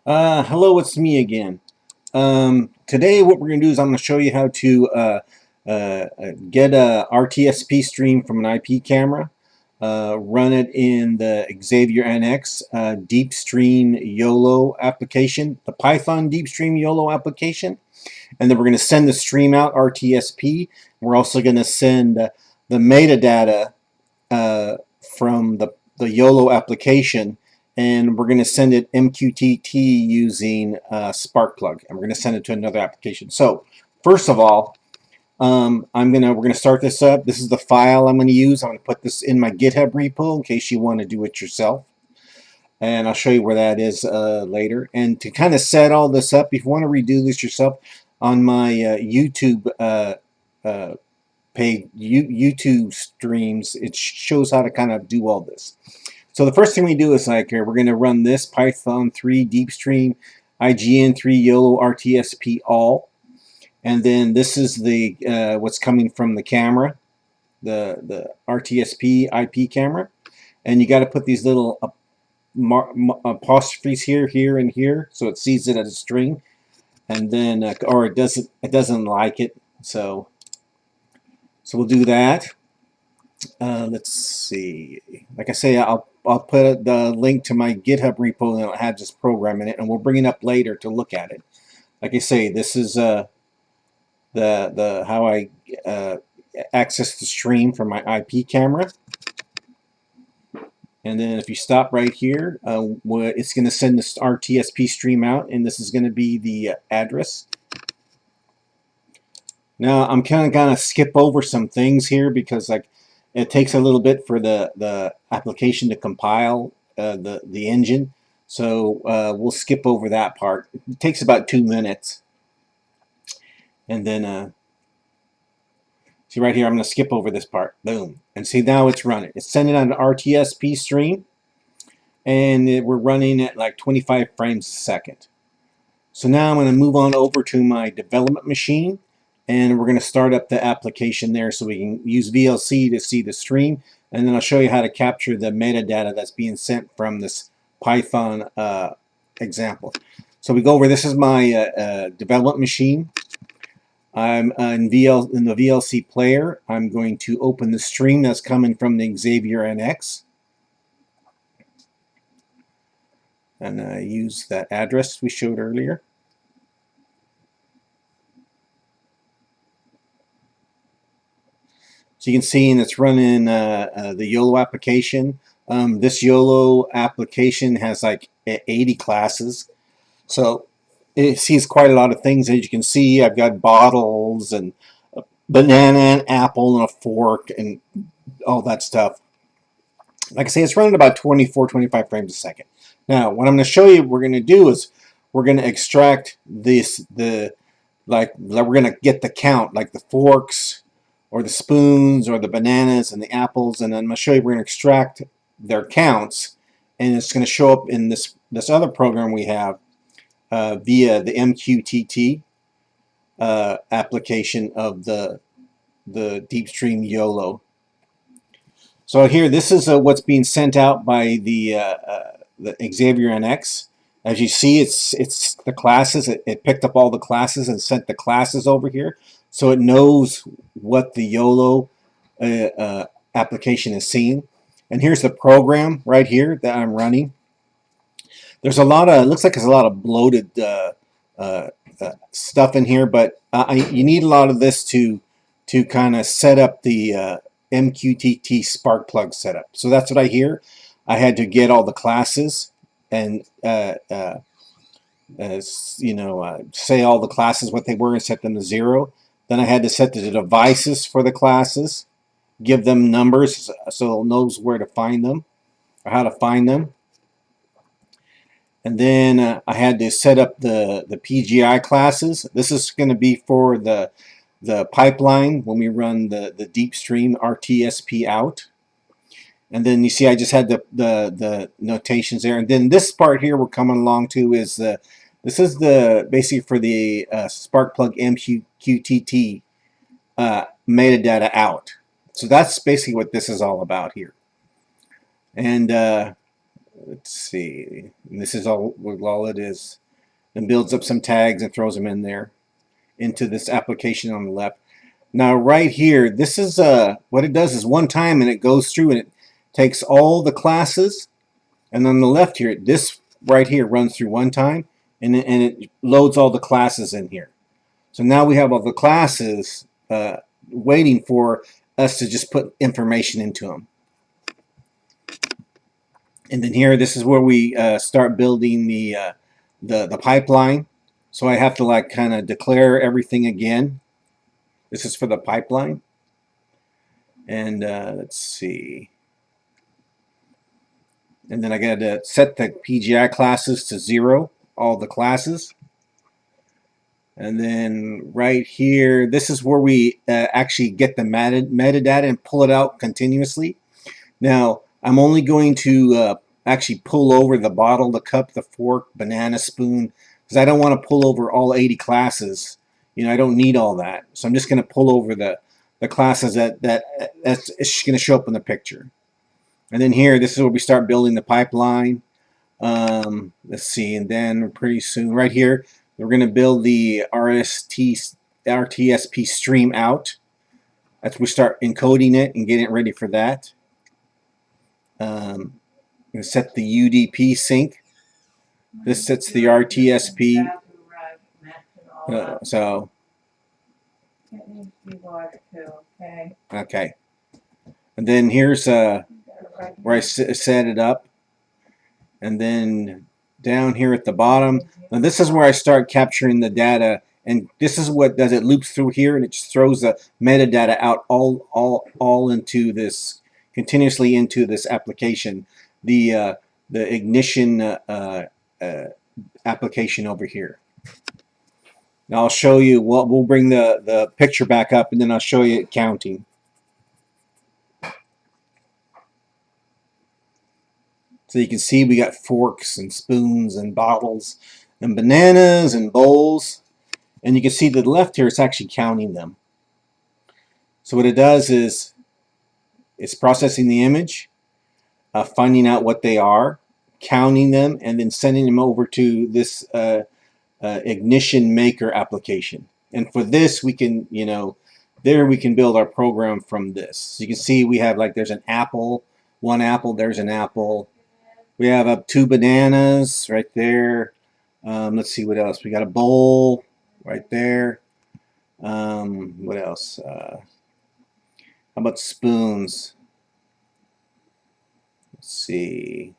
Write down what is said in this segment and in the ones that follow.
Hello, it's me again. Today what we're going to do is I'm going to show you how to get a RTSP stream from an IP camera, run it in the Xavier NX Deepstream YOLO application, the Python Deepstream YOLO application, and then we're going to send the stream out RTSP. We're also going to send the metadata from the YOLO application, and we're going to send it MQTT using sparkplug, and we're going to send it to another application. So first of all, we're going to start this up. This is the file I'm going to use. I'm going to put this in my GitHub repo in case you want to do it yourself, and I'll show you where that is later. And to kind of set all this up, if you want to redo this yourself, on my YouTube page, YouTube streams, it shows how to kind of do all this. So the first thing we do is we're going to run this Python 3 Deepstream IGN3 YOLO RTSP all, and then this is the what's coming from the camera, the RTSP IP camera, and you got to put these little apostrophes here, and here, so it sees it as a string, and then or it doesn't like it, so we'll do that. Let's see. Like I say, I'll put the link to my GitHub repo and it'll have this program in it, and we'll bring it up later to look at it. Like I say, this is the how I access the stream from my IP camera. And then if you stop right here, it's going to send this RTSP stream out, and this is going to be the address. Now I'm kind of gonna skip over some things here because it takes a little bit for the application to compile the engine, so we'll skip over that part. It takes about 2 minutes, and then see right here, I'm gonna skip over this part. Boom, and see now it's running. It's sending out an RTSP stream, and we're running at like 25 frames a second. So now I'm going to move on over to my development machine, and we're going to start up the application there so we can use VLC to see the stream, and then I'll show you how to capture the metadata that's being sent from this Python example. So we go over, this is my development machine. I'm in the VLC player. I'm going to open the stream that's coming from the Xavier NX, and use that address we showed earlier. So you can see, and it's running the YOLO application. This YOLO application has like 80 classes, so it sees quite a lot of things. As you can see, I've got bottles and a banana and apple and a fork and all that stuff. Like I say, it's running about 24, 25 frames a second. Now, what I'm going to show you we're going to do is we're going to extract this, we're going to get the count, like the forks or the spoons or the bananas and the apples, and then I'm going to show you we're going to extract their counts, and it's going to show up in this other program we have via the MQTT application of the Deepstream YOLO. So here, this is what's being sent out by the Xavier NX. As you see, it's the classes. It picked up all the classes and sent the classes over here, so it knows what the YOLO application is seeing. And here's the program right here that I'm running. There's a lot of, it looks like there's a lot of bloated stuff in here, but you need a lot of this to kind of set up the MQTT sparkplug setup. So that's what I hear. I had to get all the classes and say all the classes what they were and set them to 0. Then I had to set the devices for the classes, give them numbers so it knows where to find them or how to find them. And then I had to set up the PGI classes. This is going to be for the pipeline when we run the Deepstream RTSP out. And then you see I just had the notations there. And then this part here we're coming along to is this is basically for the sparkplug MQTT metadata out. So that's basically what this is all about here. And let's see. And this is all it is. And builds up some tags and throws them in there into this application on the left. Now right here, this is what it does is one time, and it goes through and it takes all the classes, and on the left here, this right here runs through one time, and it loads all the classes in here. So now we have all the classes waiting for us to just put information into them. And then here, this is where we start building the pipeline. So I have to like kind of declare everything again. This is for the pipeline. And let's see. And then I got to set the PGI classes to 0, all the classes. And then right here, this is where we actually get the metadata and pull it out continuously. Now, I'm only going to actually pull over the bottle, the cup, the fork, banana, spoon, because I don't want to pull over all 80 classes. You know, I don't need all that. So I'm just going to pull over the classes that's going to show up in the picture. And then here, this is where we start building the pipeline. Let's see, and then pretty soon, right here, we're going to build the RTSP stream out. That's we start encoding it and getting it ready for that. I'm going to set the UDP sync. This sets the RTSP. So. Okay. And then here's where I set it up. And then down here at the bottom, now this is where I start capturing the data, and this is what does it loops through here, and it just throws the metadata out all into this, continuously into this application, the ignition application over here. Now I'll show you. We'll bring the picture back up, and then I'll show you it counting. So you can see we got forks and spoons and bottles and bananas and bowls. And you can see to the left here, it's actually counting them. So what it does is it's processing the image, finding out what they are, counting them, and then sending them over to this ignition maker application. And for this, we can, you know, there we can build our program from this. So you can see we have like there's an apple, one apple, there's an apple. We have 2 bananas right there. Let's see what else. We got a bowl right there. What else? How about spoons? Let's see.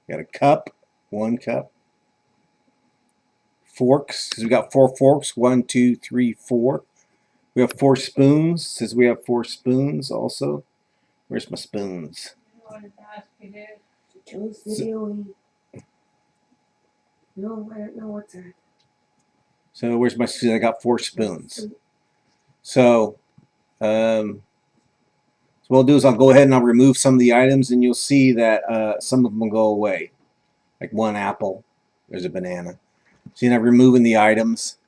We got a cup, 1 cup. Forks, because we got 4 forks. 1, 2, 3, 4. We have 4 spoons, says we have 4 spoons also. Where's my spoons? Choose video. No, I don't know what's that. So where's my spoons? I got 4 spoons. So what I'll do is I'll go ahead and I'll remove some of the items, and you'll see that some of them will go away. Like 1 apple, there's a banana. So you're not removing the items.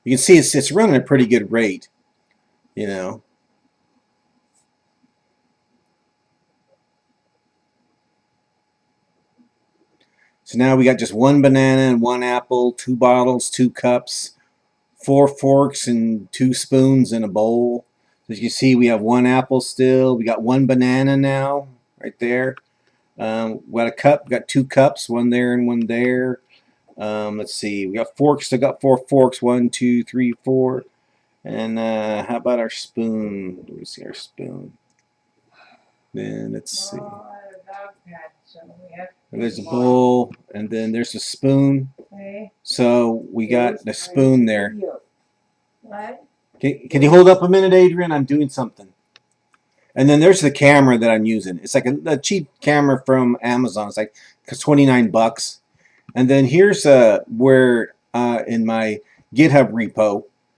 You can see it's running at a pretty good rate, you know. So now we got just 1 banana and 1 apple, 2 bottles, 2 cups, 4 forks and 2 spoons in a bowl. So as you can see, we have 1 apple still. We got 1 banana now, right there. We got a cup. We got 2 cups, 1 there and 1 there. Let's see. We got forks. Still got 4 forks. 1, 2, 3, 4. And how about our spoon? Let me see our spoon. Then let's see. There's a bowl, and then there's a spoon. So we got the spoon there. Can you hold up a minute, Adrian? I'm doing something. And then there's the camera that I'm using. It's like a cheap camera from Amazon. It's like $29. And then here's where in my GitHub repo,